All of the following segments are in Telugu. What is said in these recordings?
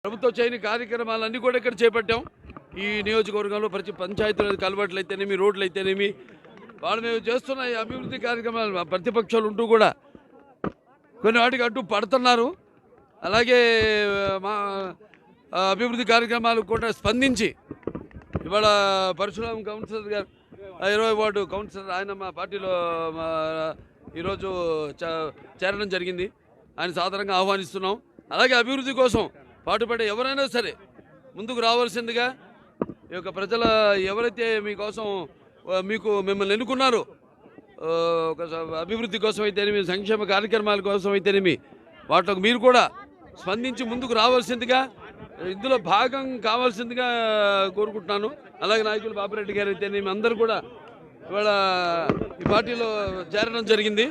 ప్రభుత్వ చేయని కార్యక్రమాలన్నీ కూడా ఇక్కడ చేపట్టాం. ఈ నియోజకవర్గంలో ప్రతి పంచాయతీలు కలవట్లు అయితేనేమి, రోడ్లు అయితేనేమి, వాళ్ళు మేము చేస్తున్న ఈ అభివృద్ధి కార్యక్రమాలు ప్రతిపక్షాలు ఉంటూ కూడా కొన్ని వాటికి అడ్డు పడుతున్నారు. అలాగే మా అభివృద్ధి కార్యక్రమాలు కూడా స్పందించి ఇవాళ పరశురాం కౌన్సిలర్ గారు 20వ వార్డు కౌన్సిలర్ ఆయన మా పార్టీలో ఈరోజు చేరడం జరిగింది. ఆయన సాధారణంగా ఆహ్వానిస్తున్నాం. అలాగే అభివృద్ధి కోసం పాటుపడే ఎవరైనా సరే ముందుకు రావాల్సిందిగా ఈ యొక్క ప్రజల ఎవరైతే మీకోసం మిమ్మల్ని ఎన్నుకున్నారో ఒక అభివృద్ధి కోసం అయితేనేమి, సంక్షేమ కార్యక్రమాల కోసం అయితేనేమి, వాటికి మీరు కూడా స్పందించి ముందుకు రావాల్సిందిగా, ఇందులో భాగం కావాల్సిందిగా కోరుకుంటున్నాను. అలాగే నాయకులు బాపిరెడ్డి గారు అయితేనేమి అందరూ కూడా ఇవాళ ఈ పార్టీలో చేరడం జరిగింది.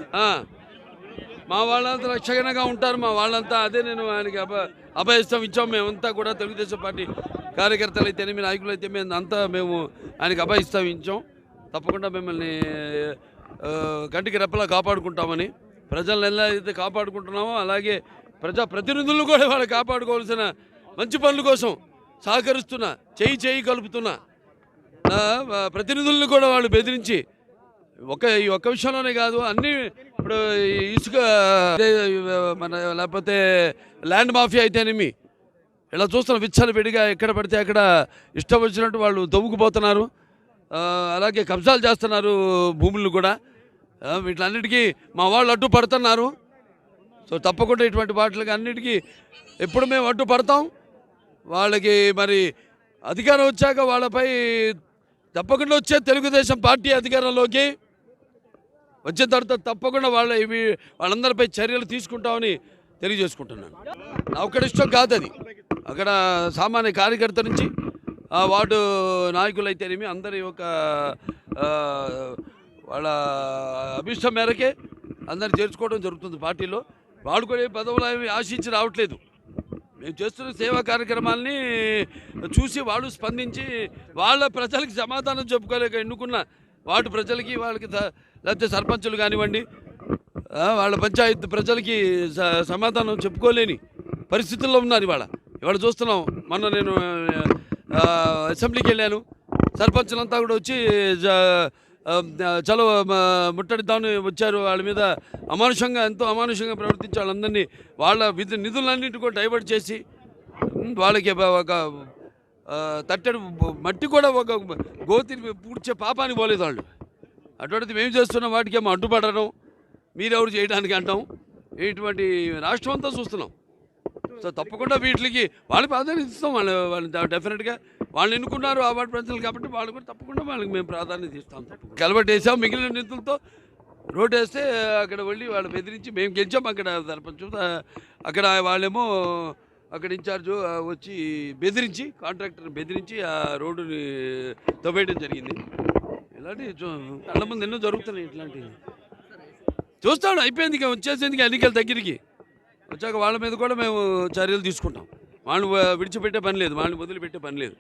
మా వాళ్ళంతా రక్షణగా ఉంటారు. మా వాళ్ళంతా అదే నేను ఆయనకి అభయస్థం ఇచ్చాం. మేమంతా కూడా తెలుగుదేశం పార్టీ కార్యకర్తలు అయితేనేమి, నాయకులు అయితే మేము ఆయనకి అభయస్థం ఇచ్చాం. తప్పకుండా మిమ్మల్ని కంటికి రెప్పలా కాపాడుకుంటామని, ప్రజలను ఎలా అయితే కాపాడుకుంటున్నామో అలాగే ప్రజాప్రతినిధులను కూడా వాళ్ళు కాపాడుకోవాల్సిన మంచి పనుల కోసం సహకరిస్తున్న, చేయి కలుపుతున్న ప్రతినిధులను కూడా వాళ్ళు బెదిరించి ఈ ఒక్క విషయంలోనే కాదు, అన్ని ఇప్పుడు ఇసుక మన లేకపోతే ల్యాండ్ మాఫియా అయితేనేమి ఇలా చూస్తున్న విచ్చలు విడిగా ఎక్కడ పడితే అక్కడ ఇష్టం వచ్చినట్టు వాళ్ళు దొవ్వుకుపోతున్నారు. అలాగే కబ్జాలు చేస్తున్నారు భూములను కూడా. వీటిలన్నిటికీ మా వాళ్ళు అడ్డు పడుతున్నారు. సో తప్పకుండా ఇటువంటి వాటికి అన్నిటికీ ఎప్పుడు మేము అడ్డు పడతాం. వాళ్ళకి మరి అధికారం వచ్చాక వాళ్ళపై తప్పకుండా వచ్చే తెలుగుదేశం పార్టీ అధికారంలోకి వచ్చిన తర్వాత తప్పకుండా వాళ్ళందరిపై చర్యలు తీసుకుంటామని తెలియజేసుకుంటున్నాను. నా ఒక్కడి ఇష్టం కాదు అది. అక్కడ సామాన్య కార్యకర్త నుంచి వార్డు నాయకులు అయితేనేమి అందరి ఒక వాళ్ళ అభిష్టం మేరకే అందరిని చేర్చుకోవడం జరుగుతుంది పార్టీలో. వాళ్ళు కూడా పదవులు ఆశించి రావట్లేదు. మేము చేస్తున్న సేవా కార్యక్రమాలని చూసి వాళ్ళు స్పందించి వాళ్ళ ప్రజలకి సమాధానం చెప్పుకోలేక ఎన్నుకున్న వార్డు ప్రజలకి, వాళ్ళకి లేకపోతే సర్పంచులు కానివ్వండి, వాళ్ళ పంచాయతీ ప్రజలకి సమాధానం చెప్పుకోలేని పరిస్థితుల్లో ఉన్నారు. ఇవాళ చూస్తున్నాం. మొన్న నేను అసెంబ్లీకి వెళ్ళాను. సర్పంచులంతా కూడా వచ్చి చలో ముట్టడిద్దామని వచ్చారు. వాళ్ళ మీద ఎంతో అమానుషంగా ప్రవర్తించి వాళ్ళందరినీ వాళ్ళ నిధులన్నింటి కూడా డైవర్ట్ చేసి వాళ్ళకి ఒక తట్టెడు మట్టి కూడా ఒక గోతిని పూడ్చే పాపానికి పోలేదు వాళ్ళు. అటువంటిది మేము చేస్తున్న వాటికి ఏమో అడ్డుపడడం, మీరెవరు చేయడానికి అంటాం. ఇటువంటి రాష్ట్రం అంతా చూస్తున్నాం. సో తప్పకుండా వీటికి వాళ్ళు ప్రాధాన్యత ఇస్తాం. వాళ్ళు డెఫినెట్గా వాళ్ళు ఎన్నుకున్నారు ఆ వార్డు ప్రజలు కాబట్టి వాళ్ళు కూడా తప్పకుండా వాళ్ళకి మేము ప్రాధాన్యత ఇస్తాం. కలబట్టి వేసాం. మిగిలిన నిధులతో రోడ్ వేస్తే అక్కడ వెళ్ళి వాళ్ళు బెదిరించి మేము గెలిచాం. అక్కడ సర్పంచ్ అక్కడ వాళ్ళేమో అక్కడ ఇన్ఛార్జు వచ్చి బెదిరించి, కాంట్రాక్టర్ని బెదిరించి ఆ రోడ్డుని తవ్వేయడం జరిగింది. ఇలాంటివి కళ్ళ ముందు ఎన్నో జరుగుతున్నాయి. ఇట్లాంటివి చూస్తాడు. అయిపోయింది, ఇక వచ్చేసేందుకు ఎన్నికల దగ్గరికి వచ్చాక వాళ్ళ మీద కూడా మేము చర్యలు తీసుకుంటాం. వాళ్ళని విడిచిపెట్టే పని లేదు, వాళ్ళని వదిలిపెట్టే పని లేదు.